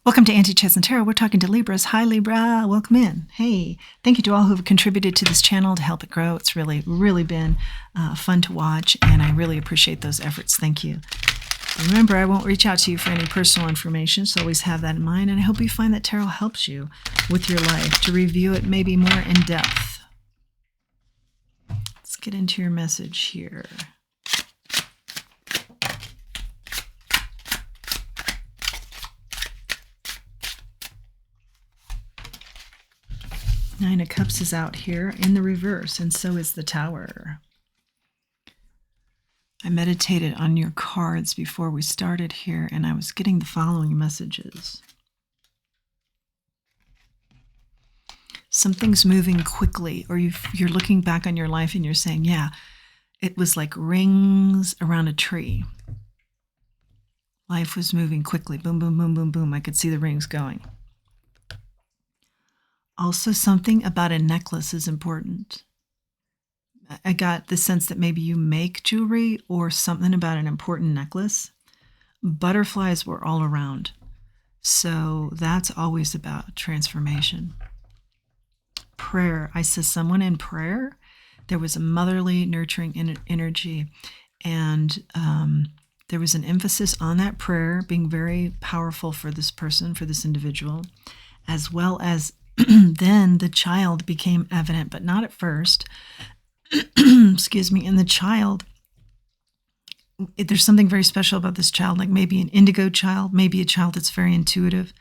Welcome to Anti-Chess and Tarot. We're talking to Libras. Hi, Libra. Welcome in. Hey, thank you to all who have contributed to this channel to help it grow. It's really, really been fun to watch, and I really appreciate those efforts. Thank you. Remember, I won't reach out to you for any personal information, so always have that in mind, and I hope you find that tarot helps you with your life to review it maybe more in depth. Let's get into your message here. Nine of Cups is out here in the reverse, and so is the Tower. I meditated on your cards before we started here, and I was getting the following messages. Something's moving quickly, or you're looking back on your life and you're saying, yeah, it was like rings around a tree. Life was moving quickly. Boom, boom, boom, boom, boom. I could see the rings going. Also, something about a necklace is important. I got the sense that maybe you make jewelry or something about an important necklace. Butterflies were all around. So that's always about transformation. Prayer. I saw someone in prayer. There was a motherly, nurturing energy. And there was an emphasis on that prayer being very powerful for this person, for this individual, as well as then the child became evident, but not at first. Excuse me. And the child, there's something very special about this child, like maybe an indigo child, maybe a child that's very intuitive.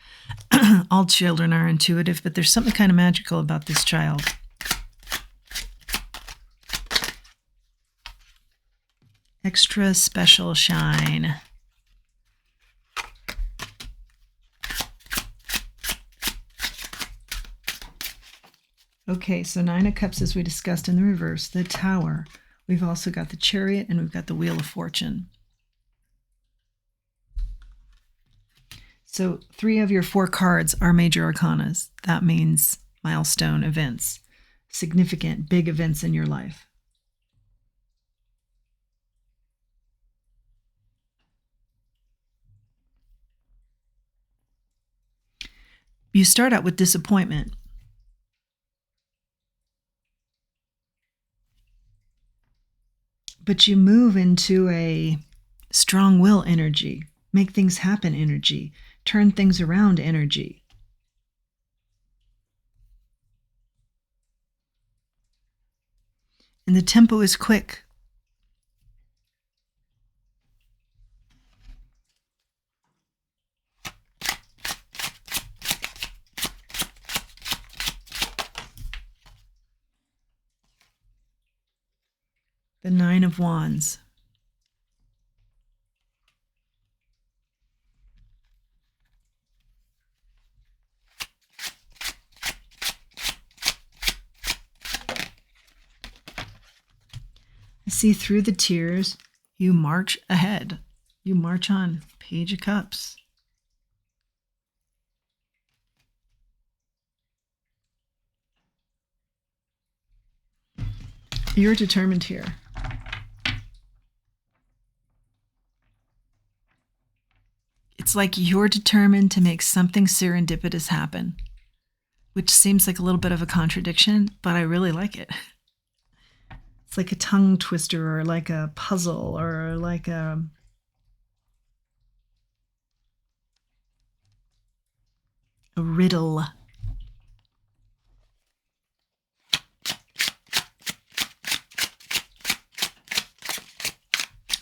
All children are intuitive, but there's something kind of magical about this child. Extra special shine. Okay, so Nine of Cups, as we discussed in the reverse, the Tower. We've also got the Chariot, and we've got the Wheel of Fortune. So 3 of your 4 cards are major arcanas. That means milestone events, significant, big events in your life. You start out with disappointment. But you move into a strong will energy, make things happen energy, turn things around energy. And the tempo is quick. The 9 of Wands. I see through the tears, you march ahead. You march on. Page of Cups. You're determined here. It's like you're determined to make something serendipitous happen, which seems like a little bit of a contradiction, but I really like it. It's like a tongue twister or like a puzzle or like a riddle.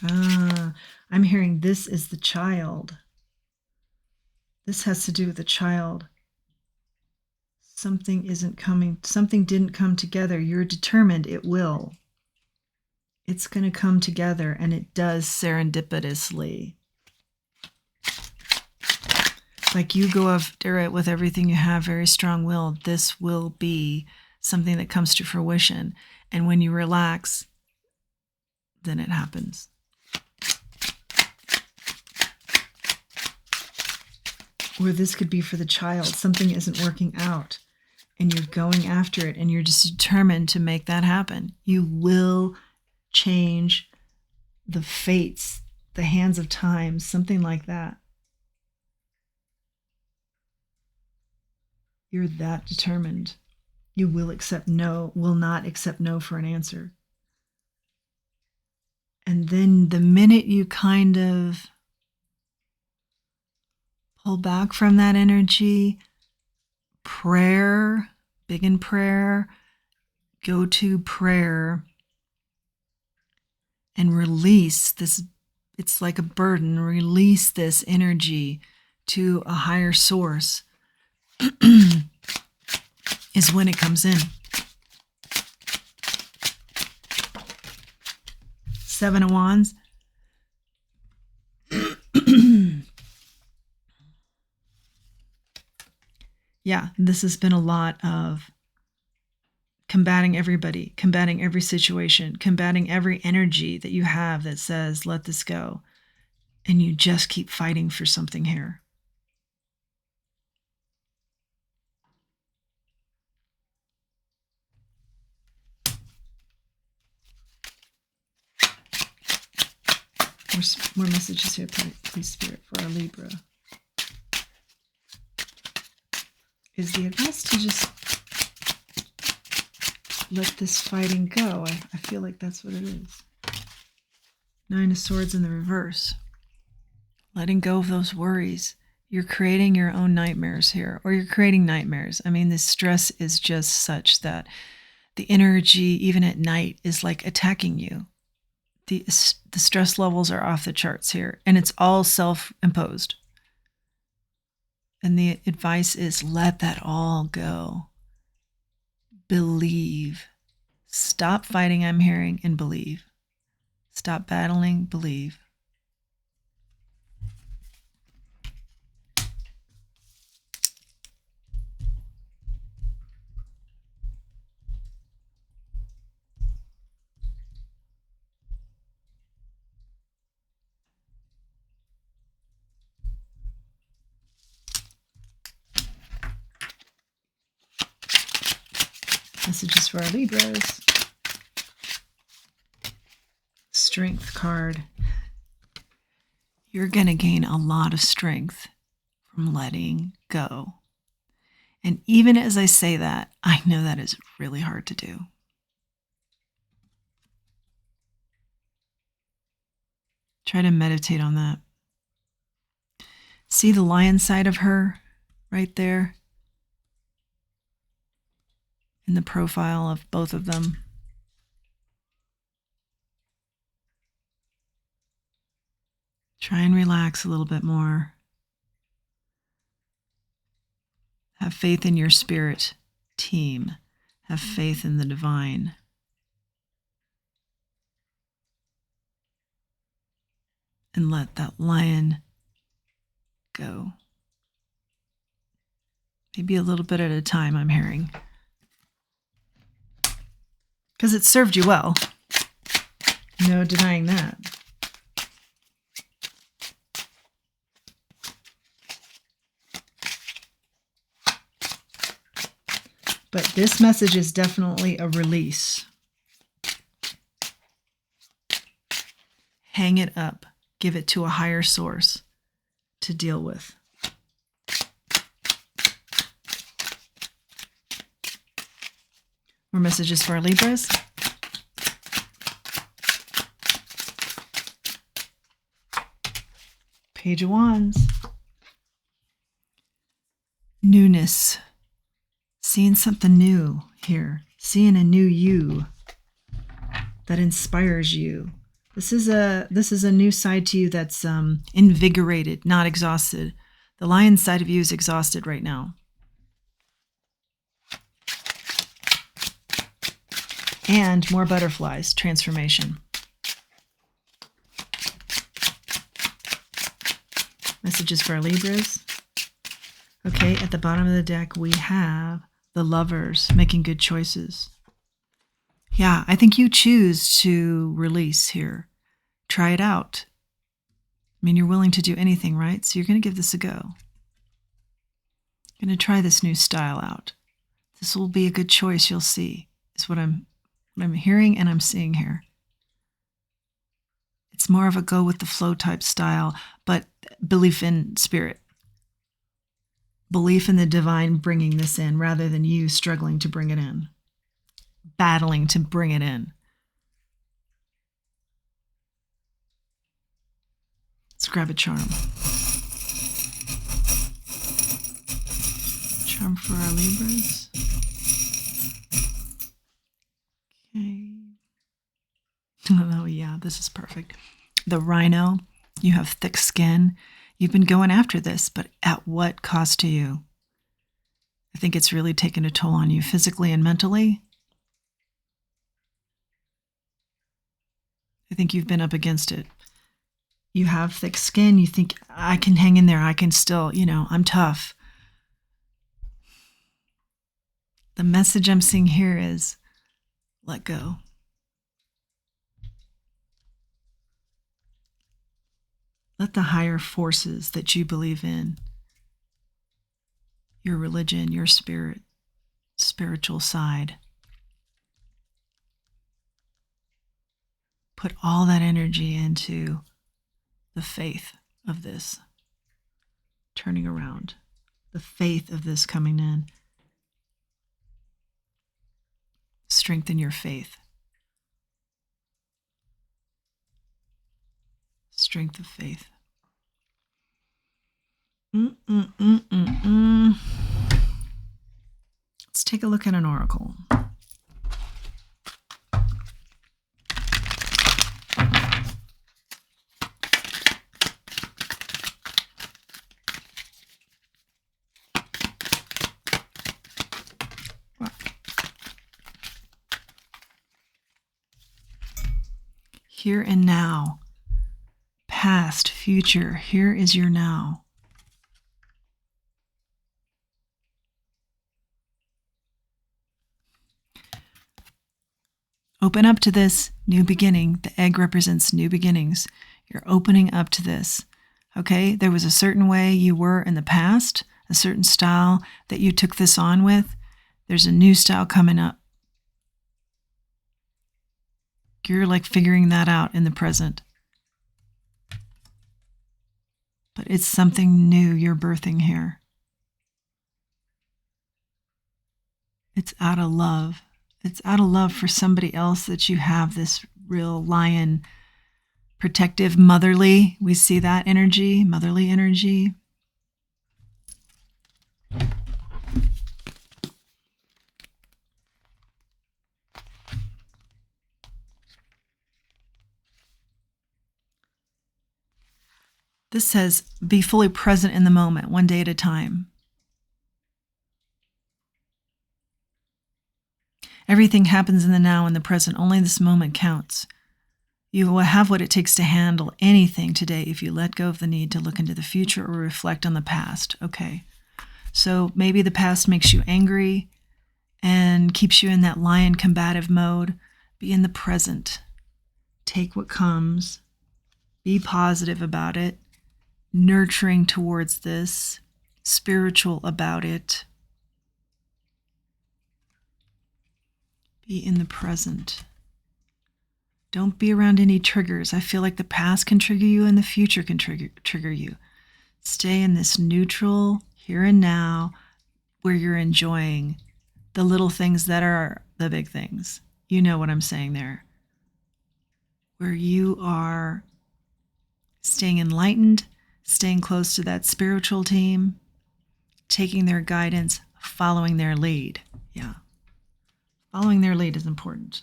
I'm hearing this is the child. This has to do with the child. Something isn't coming. Something didn't come together. You're determined it will. It's going to come together, and it does serendipitously. Like you go after it with everything you have, very strong will. This will be something that comes to fruition. And when you relax, then it happens. Or this could be for the child. Something isn't working out, and you're going after it, and you're just determined to make that happen. You will change the fates, the hands of time, something like that. You're that determined. You will not accept no for an answer. And then the minute you kind of pull back from that energy, prayer, big in prayer, go to prayer and release this. It's like a burden. Release this energy to a higher source is when it comes in. 7 of Wands. Yeah, this has been a lot of combating everybody, combating every situation, combating every energy that you have that says, let this go. And you just keep fighting for something here. More messages here, please, Spirit, for our Libra. Is the advice to just let this fighting go? I feel like that's what it is. 9 of Swords in the reverse. Letting go of those worries. You're creating your own nightmares here, or you're creating nightmares. I mean, this stress is just such that the energy, even at night, is like attacking you. The stress levels are off the charts here, and it's all self-imposed. And the advice is let that all go. Believe. Stop fighting, I'm hearing, and believe. Stop battling, believe. Messages for our Libras. Strength card. You're going to gain a lot of strength from letting go. And even as I say that, I know that is really hard to do. Try to meditate on that. See the lion side of her right there in the profile of both of them. Try and relax a little bit more. Have faith in your spirit team. Have faith in the divine. And let that lion go. Maybe a little bit at a time, I'm hearing. Because it served you well. No denying that. But this message is definitely a release. Hang it up. Give it to a higher source to deal with. More messages for our Libras. Page of Wands. Newness. Seeing something new here. Seeing a new you that inspires you. This is a new side to you that's invigorated, not exhausted. The lion side of you is exhausted right now. And more butterflies, transformation. Messages for our Libras. Okay, at the bottom of the deck, we have the Lovers making good choices. Yeah, I think you choose to release here. Try it out. I mean, you're willing to do anything, right? So you're going to give this a go. Going to try this new style out. This will be a good choice, you'll see, is what I'm hearing and I'm seeing here. It's more of a go with the flow type style, but belief in spirit. Belief in the divine bringing this in rather than you struggling to bring it in, battling to bring it in. Let's grab a charm. Charm for our Libras. Okay. Oh, yeah, this is perfect. The Rhino, you have thick skin. You've been going after this, but at what cost to you? I think it's really taken a toll on you physically and mentally. I think you've been up against it. You have thick skin. You think, I can hang in there. I can still, I'm tough. The message I'm seeing here is let go. Let the higher forces that you believe in, your religion, your spirit, spiritual side, put all that energy into the faith of this turning around, the faith of this coming in. Strengthen your faith. Strength of faith. Let's take a look at an oracle. Here and now. Past, future, here is your now. Open up to this new beginning. The egg represents new beginnings. You're opening up to this. Okay, there was a certain way you were in the past, a certain style that you took this on with. There's a new style coming up. You're like figuring that out in the present. But it's something new you're birthing here. It's out of love. It's out of love for somebody else that you have this real lion, protective, motherly. We see that energy, motherly energy. This says, be fully present in the moment, one day at a time. Everything happens in the now and the present. Only this moment counts. You will have what it takes to handle anything today if you let go of the need to look into the future or reflect on the past. Okay. So maybe the past makes you angry and keeps you in that lion combative mode. Be in the present. Take what comes. Be positive about it. Nurturing towards this. Spiritual about it. Be in the present. Don't be around any triggers. I feel like the past can trigger you and the future can trigger you. Stay in this neutral here and now where you're enjoying the little things that are the big things. You know what I'm saying there. Where you are staying enlightened, staying close to that spiritual team, taking their guidance, following their lead. Yeah. Following their lead is important.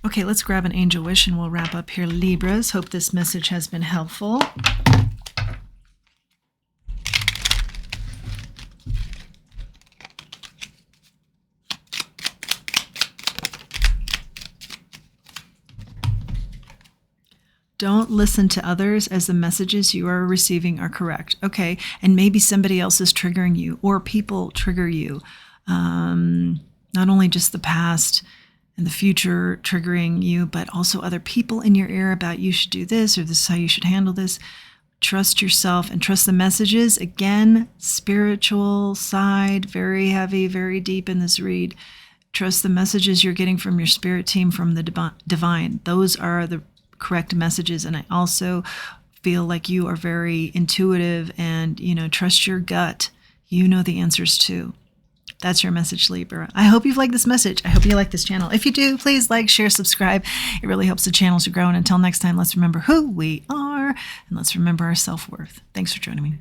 Okay, let's grab an angel wish and we'll wrap up here, Libras. Hope this message has been helpful. Don't listen to others as the messages you are receiving are correct. Okay, and maybe somebody else is triggering you or people trigger you. Not only just the past and the future triggering you, but also other people in your ear about you should do this or this is how you should handle this. Trust yourself and trust the messages. Again, spiritual side, very heavy, very deep in this read. Trust the messages you're getting from your spirit team, from the divine. Those are the correct messages. And I also feel like you are very intuitive and, trust your gut. You know the answers too. That's your message, Libra. I hope you've liked this message. I hope you like this channel. If you do, please like, share, subscribe. It really helps the channel to grow. And until next time, let's remember who we are and let's remember our self-worth. Thanks for joining me.